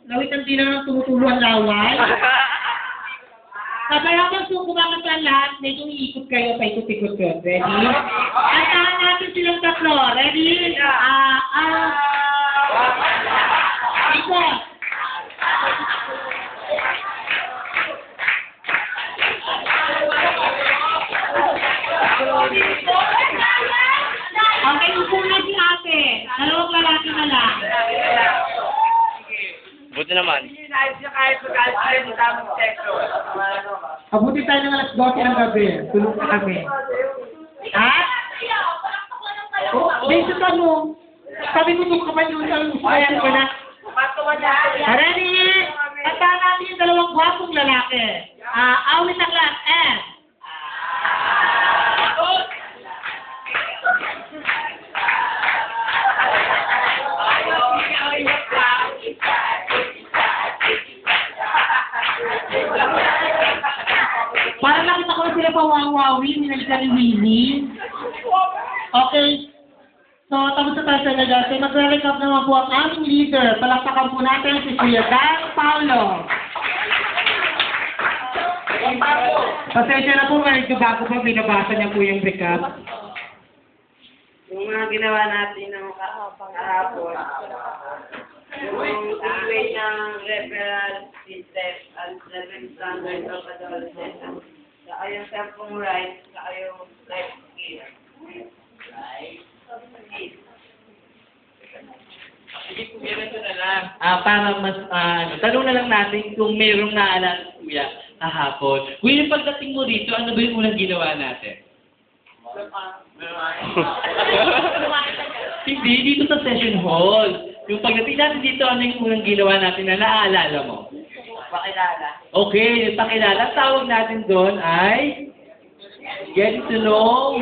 lawit ang tila ng tumutulo ang laway. Kabayabang sukumangat ang lahat, medyo iikot kayo, paikot-ikot yun. Ready? Antahan natin silang tatlo. Ready? Ikot! Okay, upuna si ate. Dalawang lalaki na lang. Buti naman. Abuti tayo ng alas 12 ng gabi. Tulog na kami. Ha? Beso ka mo. Sabi mo nung kamay yung ayan ko na. Ready? Tanda natin yung dalawang gwapong lalaki. Awit ang last and. Para nakita ko na sila pawawawi, ninalikan ni Winnie. Okay. So, tapos na tayo sa nagasi. Magre-recap naman po ang aming leader. Palakpakan po natin si Kuya Dan Paulo. Pasensya na po, medyo bago pa binabasa niya po yung recap. Yung mga ginawa natin ng kahapon, yung way ng referral system at living standard of adolescent, saka yung self-home rights, saka yung life skill. Para mas, tanong na lang natin kung mayroong naalala si Kuya kahapon. Kuya, yung pagdating mo dito, ano ba yung unang ginawa natin? Hindi, dito sa session hall. Yung pagdating natin dito, ano yung unang ginawa natin na naaalala mo? Pakilala. Okay, yung pakilala, tawag natin doon ay getting to know